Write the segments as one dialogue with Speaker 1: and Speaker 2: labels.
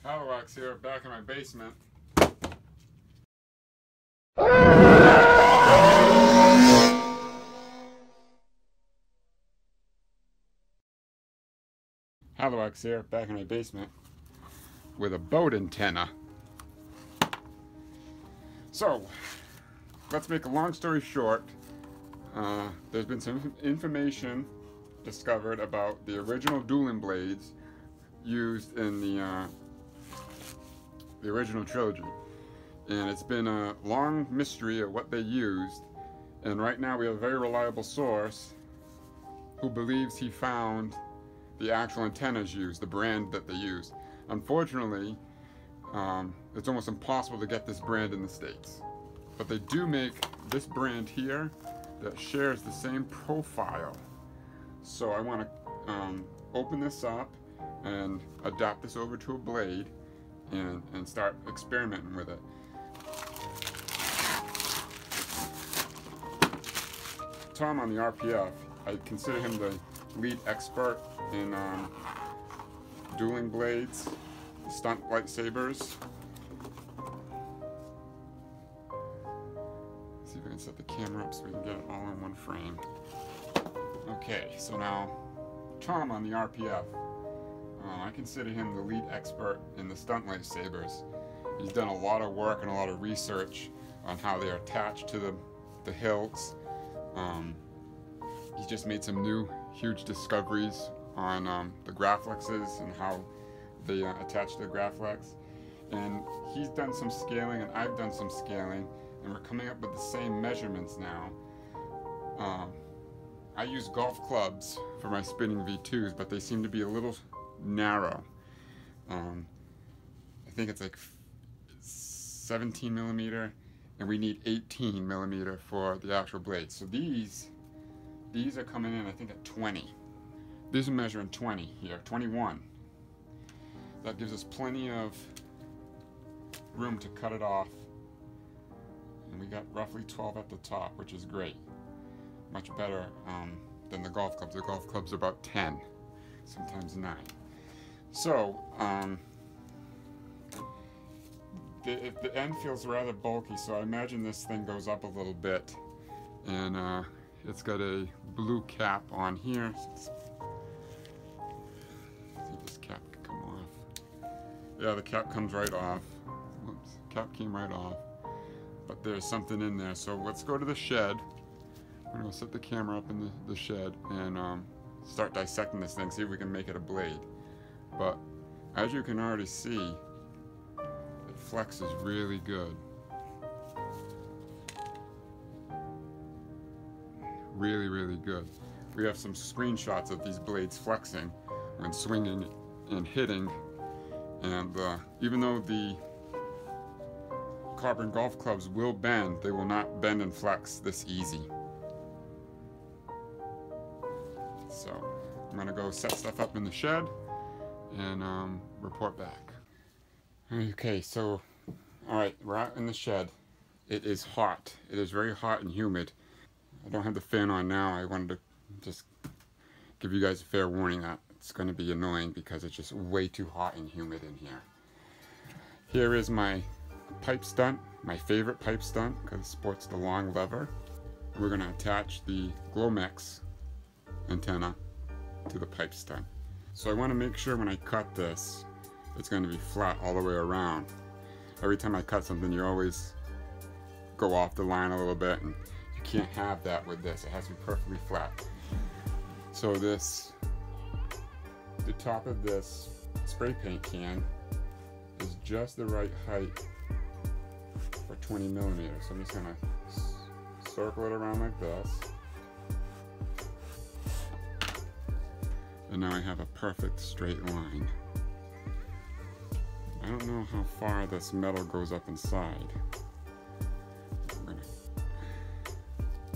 Speaker 1: Halliwax here, back in my basement. Halliwax here, back in my basement with a boat antenna. So, let's make a long story short. There's been some information discovered about the original dueling blades used in the original trilogy, and it's been a long mystery of what they used. And right now we have a very reliable source who believes he found the actual antennas used, the brand that they used. Unfortunately, it's almost impossible to get this brand in the States, but they do make this brand here that shares the same profile. So I want to open this up and adapt this over to a blade and start experimenting with it. Tom on the RPF, I consider him the lead expert in dueling blades, stunt lightsabers. See if we can set the camera up so we can get it all in one frame. Okay, so now Tom on the RPF. I consider him the lead expert in the stunt lightsabers. He's done a lot of work and a lot of research on how they're attached to the hilts. He's just made some new huge discoveries on the Graflexes and how they attach to the Graflex. And he's done some scaling and I've done some scaling, and we're coming up with the same measurements now. I use golf clubs for my spinning V2s, but they seem to be a little narrow. I think it's like 17 millimeter, and we need 18 millimeter for the actual blade. So these are coming in, I think, at 20. These are measuring 20 here, 21. That gives us plenty of room to cut it off. And we got roughly 12 at the top, which is great. Much better than the golf clubs. The golf clubs are about 10, sometimes 9. So, the end feels rather bulky, so I imagine this thing goes up a little bit. And it's got a blue cap on here. See if this cap can come off. Yeah, the cap comes right off. Whoops, cap came right off. But there's something in there. So let's go to the shed. We're going to set the camera up in the shed and start dissecting this thing, see if we can make it a blade. But as you can already see, it flexes really good. Really, really good. We have some screenshots of these blades flexing when swinging and hitting. And even though the carbon golf clubs will bend, they will not bend and flex this easy. So I'm gonna go set stuff up in the shed and report back. Okay, so alright, we're out in the shed. It is hot. It is very hot and humid. I don't have the fan on now. I wanted to just give you guys a fair warning that it's going to be annoying because it's just way too hot and humid in here. Here is my pipe stunt, my favorite pipe stunt because it sports the long lever. We're going to attach the Glomex antenna to the pipe stunt. So I want to make sure when I cut this, it's going to be flat all the way around. Every time I cut something, you always go off the line a little bit, and you can't have that with this. It has to be perfectly flat. So the top of this spray paint can is just the right height for 20 millimeters. So I'm just gonna circle it around like this. And now I have a perfect straight line. I don't know how far this metal goes up inside. I'm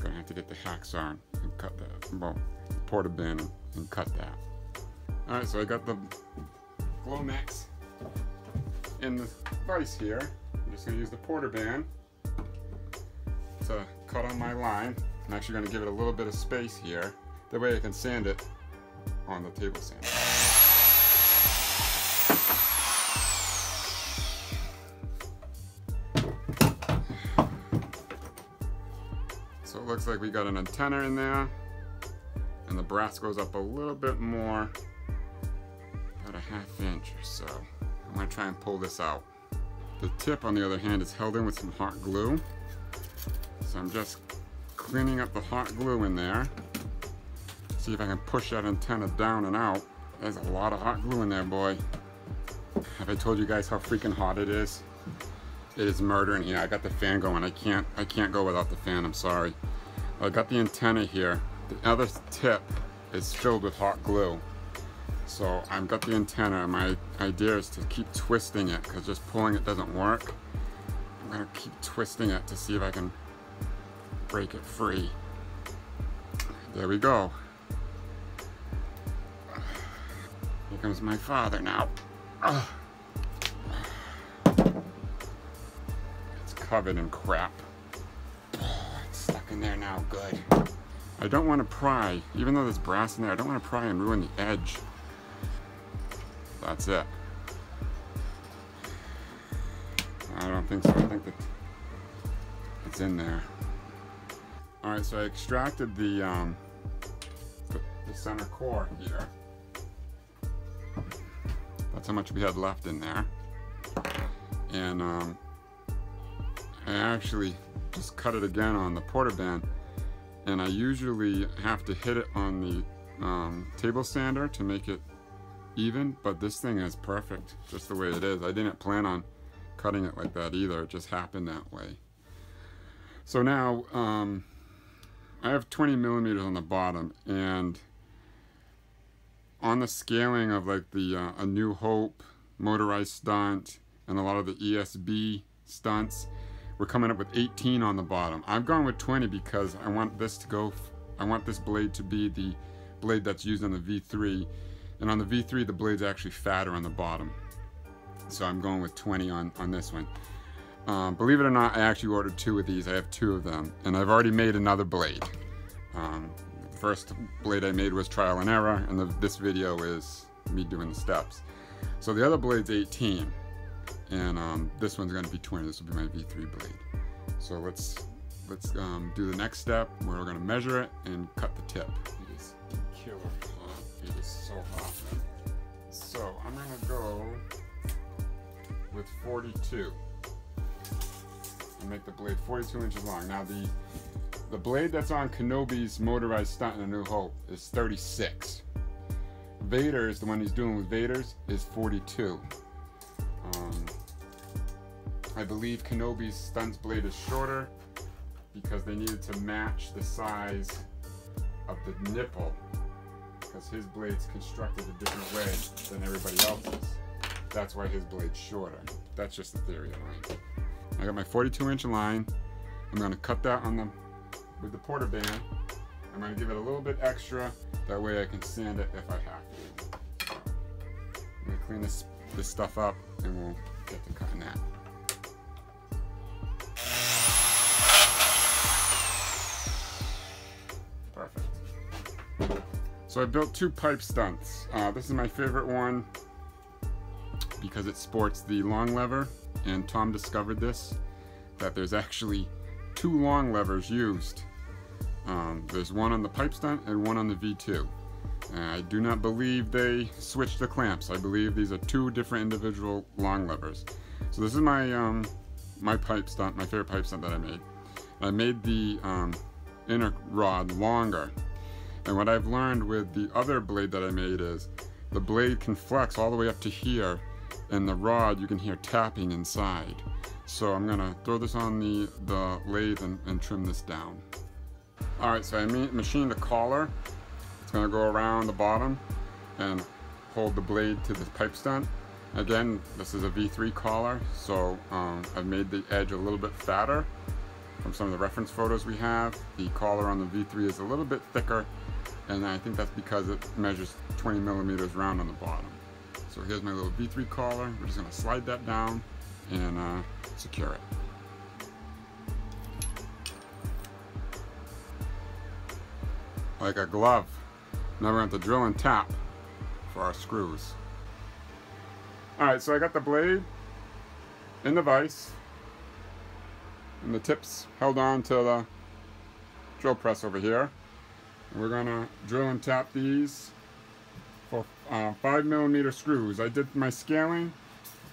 Speaker 1: gonna have to get the hacksaw and cut that. Well, portaband and cut that. Alright, so I got the Glomex in the vise here. I'm just gonna use the portaband to cut on my line. I'm actually gonna give it a little bit of space here. That way I can sand it on the table sander. looks like we got an antenna in there, and the brass goes up a little bit more, about a 1/2 inch or so. I'm gonna try and pull this out. The tip, on the other hand, is held in with some hot glue. So I'm just cleaning up the hot glue in there. See if I can push that antenna down and out. There's a lot of hot glue in there, boy. Have I told you guys how freaking hot it is? It is murder in here. I got the fan going. I can't go without the fan, I'm sorry. I got the antenna here. The other tip is filled with hot glue. So I've got the antenna. My idea is to keep twisting it, because just pulling it doesn't work. I'm gonna keep twisting it to see if I can break it free. There we go. Here comes my father now. It's covered in crap. It's stuck in there now, good. I don't want to pry, even though there's brass in there, I don't want to pry and ruin the edge. That's it. I don't think so. I think that it's in there. Alright, so I extracted the center core here. That's how much we had left in there. And I actually just cut it again on the porta band. And I usually have to hit it on the table sander to make it even, but this thing is perfect just the way it is. I didn't plan on cutting it like that either. It just happened that way. So now I have 20 millimeters on the bottom, and on the scaling of like the A New Hope motorized stunt and a lot of the ESB stunts, we're coming up with 18 on the bottom. I've gone with 20 because I want this to go, I want this blade to be the blade that's used on the V3. And on the V3, the blade's actually fatter on the bottom. So I'm going with 20 on this one. Believe it or not, I actually ordered 2 of these. I have 2 of them. And I've already made another blade. The first blade I made was trial and error, and this video is me doing the steps. So the other blade's 18. And this one's going to be 20. This will be my V3 blade. So let's do the next step, where we're going to measure it and cut the tip. It is killer hot. It is so hot. So I'm going to go with 42 and make the blade 42 inches long. Now the blade that's on Kenobi's motorized stunt in A New Hope is 36. Vader's, the one he's doing with Vader's, is 42. I believe Kenobi's stunt's blade is shorter because they needed to match the size of the nipple, because his blade's constructed a different way than everybody else's. That's why his blade's shorter. That's just the theory of mine. I got my 42-inch line. I'm going to cut that with the porta band. I'm going to give it a little bit extra. That way I can sand it if I have to. So, I'm going to clean this stuff up, and we'll get to cutting that. Perfect. So I built 2 pipe stunts. This is my favorite one because it sports the long lever, and Tom discovered this, that there's actually 2 long levers used. There's one on the pipe stunt and one on the V2. I do not believe they switched the clamps. I believe these are 2 different individual long levers. So this is my my pipe stunt, my favorite pipe stunt that I made. I made the inner rod longer. And what I've learned with the other blade that I made is the blade can flex all the way up to here, and the rod you can hear tapping inside. So I'm gonna throw this on the lathe and trim this down. Alright, so I machined a collar. It's gonna go around the bottom and hold the blade to the pipe stunt. Again, this is a V3 collar, so I've made the edge a little bit fatter. From some of the reference photos we have, the collar on the V3 is a little bit thicker, and I think that's because it measures 20 millimeters round on the bottom. So here's my little V3 collar. We're just going to slide that down and secure it. Like a glove. Now we're going to drill and tap for our screws. Alright, so I got the blade in the vise, and the tips held on to the drill press over here. We're gonna drill and tap these for 5mm screws. I did my scaling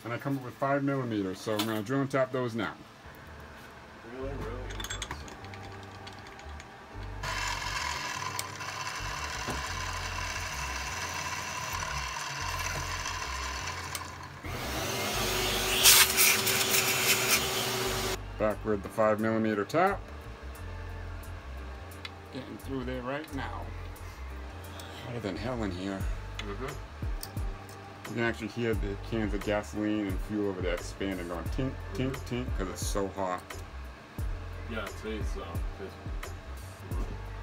Speaker 1: and I come up with 5mm, so I'm gonna drill and tap those now.
Speaker 2: Really interesting.
Speaker 1: Back with the 5mm tap. Getting through there right now. Hotter than hell in here. You can actually hear the cans of gasoline and fuel over there expanding, going tink, tink, tink, because it's so hot.
Speaker 2: Yeah, see, so.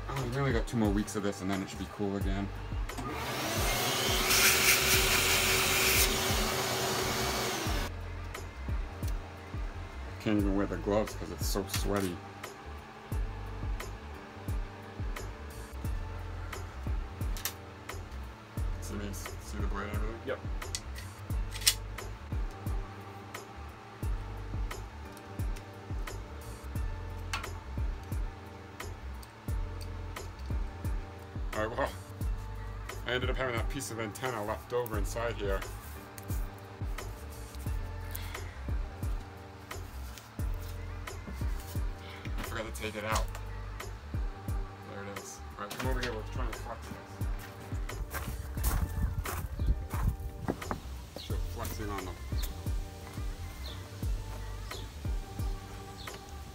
Speaker 1: Oh, we only got 2 more weeks of this and then it should be cool again. Can't even wear the gloves because it's so sweaty. See the blade and everything?
Speaker 2: Yep.
Speaker 1: Alright, well, I ended up having that piece of antenna left over inside here. I forgot to take it out. There it is. Alright, come over here, we're trying to flex this. Show flexing on them.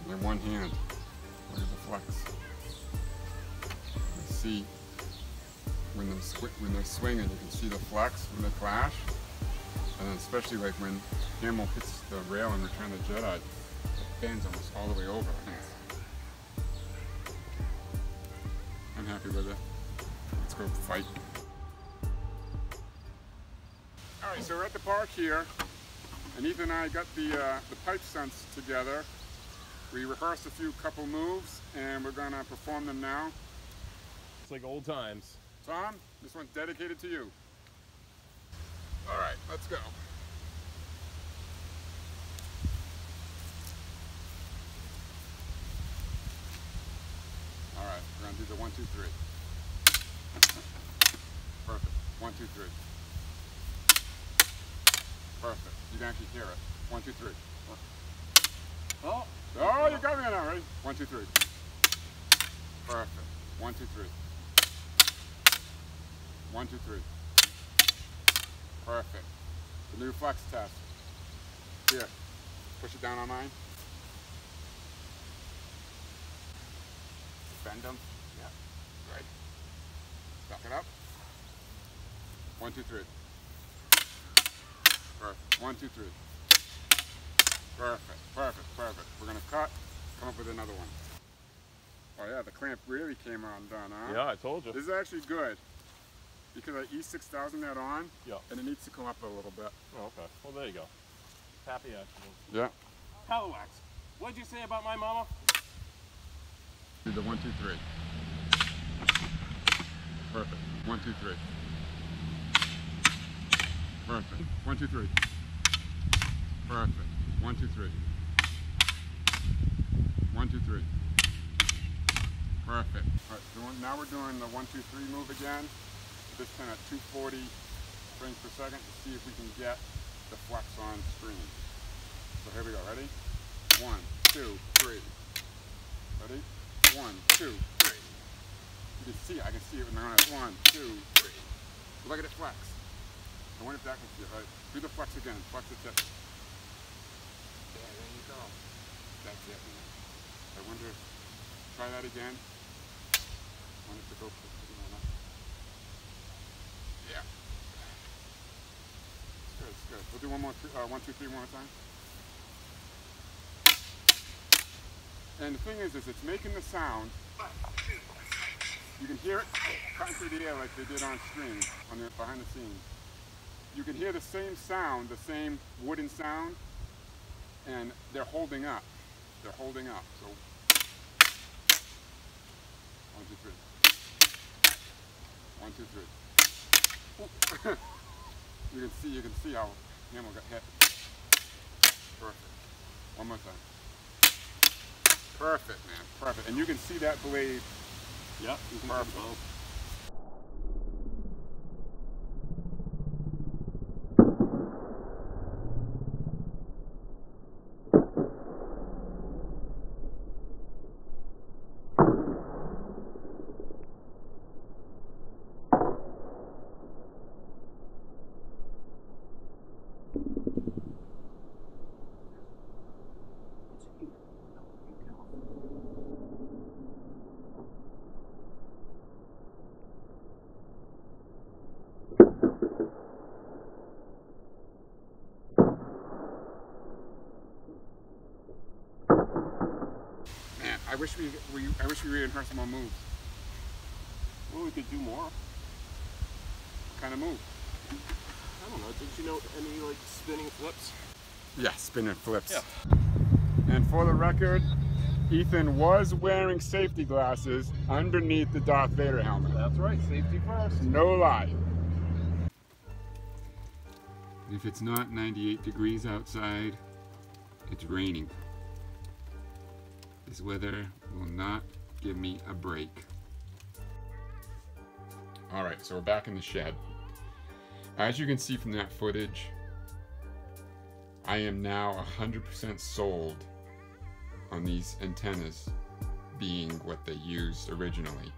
Speaker 1: In one hand. Where's the flex? Let's see. When they swing and you can see the flex when they clash, and then especially like when Hamill hits the rail in Return of the Jedi, it bends almost all the way over. I'm happy with it. Let's go fight. Alright, so we're at the park here, and Ethan and I got the pipe stunts together. We rehearsed a couple moves, and we're gonna perform them now.
Speaker 2: It's like old times.
Speaker 1: Tom, this one's dedicated to you. All right, let's go. All right, we're gonna do the 1, 2, 3. Perfect. 1, 2, 3. Perfect. You can actually hear it. 1, 2, 3. Oh, you got me now. Ready? 1, 2, 3. Perfect. 1, 2, 3. 1, 2, 3. Perfect. The new flex test. Here. Push it down on mine. Bend them. Yeah. Right. Back it up. 1, 2, 3. Perfect. 1, 2, 3. Perfect. Perfect. Perfect. We're gonna cut. Come up with another one. Oh yeah, the clamp really came undone, huh?
Speaker 2: Yeah, I told you.
Speaker 1: This is actually good. Because I E6000 that on,
Speaker 2: yeah,
Speaker 1: and it needs to come up a little bit.
Speaker 2: Oh, okay. Well, there you go. Happy accident.
Speaker 1: Yeah.
Speaker 2: Halliwax, what'd you say about my mama?
Speaker 1: Do the 1, 2, 3. Perfect. 1, 2, 3. Perfect. 1, 2, 3. Perfect. 1, 2, 3. 1, 2, 3. Perfect. All right, now we're doing the 1, 2, 3 move again. This time at 240 frames per second to see if we can get the flex on screen. So here we go, ready? 1, 2, 3. Ready? 1, 2, 3. You can see it, I can see it when they're on it. 1, 2, 3. Look at it flex. I wonder if that can see it, right? Do the flex again, flex the tip. Yeah, there you go. That's it, man. I wonder if, try that again. I wonder if the GoPro is putting on that. Yeah. It's good, it's good. We'll do one more, 1, 2, 3 one more time. And the thing is it's making the sound. You can hear it cutting through the air like they did on screen, on the behind the scenes. You can hear the same sound, the same wooden sound, and they're holding up. They're holding up. So 1, 2, 3. 1, 2, 3. You can see how Hamill got hit. Perfect. One more time. Perfect, man. Perfect. And you can see that blade.
Speaker 2: Yep, you can
Speaker 1: Perfect.
Speaker 2: both.
Speaker 1: Man, I wish we rehearsed more moves.
Speaker 2: Well, we could do more.
Speaker 1: What kind of move?
Speaker 2: I don't know. Did you know any like spinning flips?
Speaker 1: Yeah, spinning flips.
Speaker 2: Yeah.
Speaker 1: And for the record, Ethan was wearing safety glasses underneath the Darth Vader helmet.
Speaker 2: That's right. Safety first.
Speaker 1: No lie. If it's not 98 degrees outside, it's raining. This weather will not give me a break. All right, so we're back in the shed. As you can see from that footage, I am now 100% sold on these antennas being what they used originally.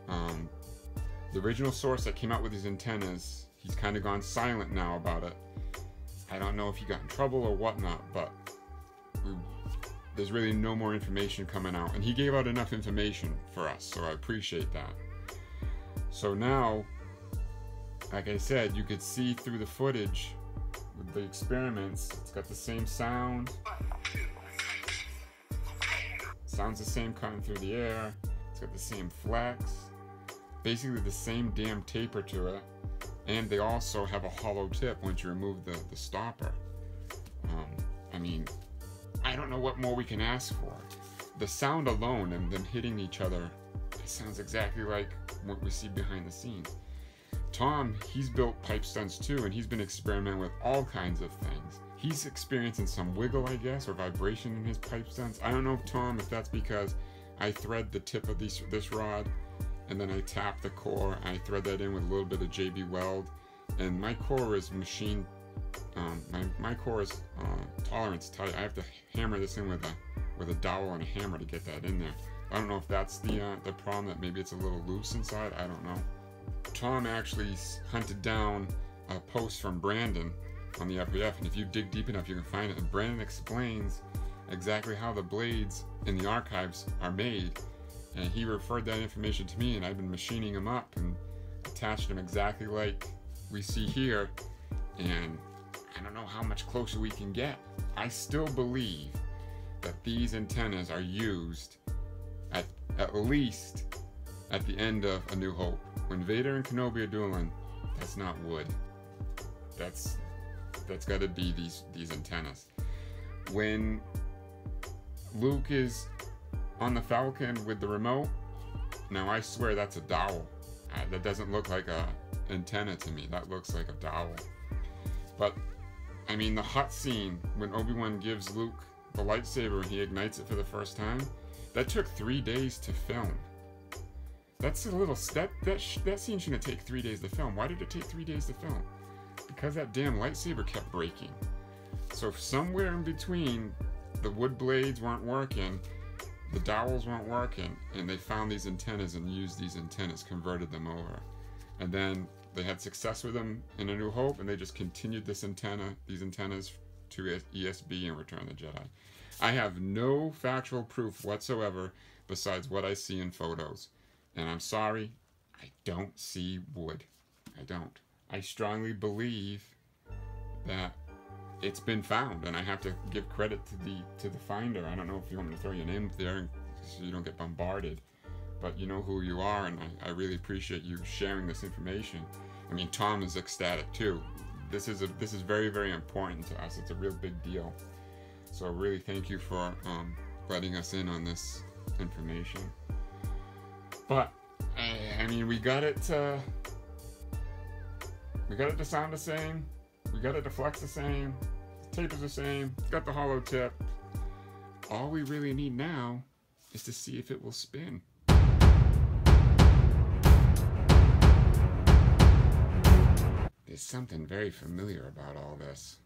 Speaker 1: The original source that came out with these antennas, he's kind of gone silent now about it. I don't know if he got in trouble or whatnot, but there's really no more information coming out. And he gave out enough information for us, so I appreciate that. So now, like I said, you could see through the footage with the experiments, it's got the same sound. Sounds the same cutting through the air. It's got the same flex. Basically the same damn taper to it. And they also have a hollow tip once you remove the stopper. I mean, I don't know what more we can ask for. The sound alone and them hitting each other, it sounds exactly like what we see behind the scenes. Tom, he's built pipe stunts too, and he's been experimenting with all kinds of things. He's experiencing some wiggle, I guess, or vibration in his pipe stunts. I don't know, Tom, if that's because I thread the tip of this rod, and then I tap the core, and I thread that in with a little bit of JB Weld, and my core is machined. My core is tolerance tight. I have to hammer this in with a dowel and a hammer to get that in there. I don't know if that's the problem, that maybe it's a little loose inside. I don't know. Tom actually hunted down a post from Brandon on the FBF, and if you dig deep enough, you can find it. And Brandon explains exactly how the blades in the archives are made, and he referred that information to me, and I've been machining them up and attached them exactly like we see here. And I don't know how much closer we can get. I still believe that these antennas are used at least at the end of A New Hope. When Vader and Kenobi are dueling, that's not wood. That's got to be these antennas. When Luke is on the Falcon with the remote, now I swear that's a dowel. That doesn't look like a antenna to me. That looks like a dowel. But I mean, the hut scene when Obi-Wan gives Luke the lightsaber and he ignites it for the first time, that took 3 days to film. That's a little that scene shouldn't take 3 days to film. Why did it take 3 days to film? Because that damn lightsaber kept breaking. So somewhere in between, the wood blades weren't working, the dowels weren't working, and they found these antennas and used these antennas, converted them over. And then they had success with them in A New Hope, and they just continued these antennas to ESB and Return of the Jedi. I have no factual proof whatsoever besides what I see in photos. And I'm sorry, I don't see wood. I don't. I strongly believe that it's been found, and I have to give credit to the finder. I don't know if you want me to throw your name up there so you don't get bombarded, but you know who you are, and I really appreciate you sharing this information. I mean, Tom is ecstatic too. This is very, very important to us. It's a real big deal. So really thank you for letting us in on this information. But I mean, we got it to sound the same. We got it to flex the same. The tape is the same. It's got the hollow tip. all we really need now is to see if it will spin. There's something very familiar about all this.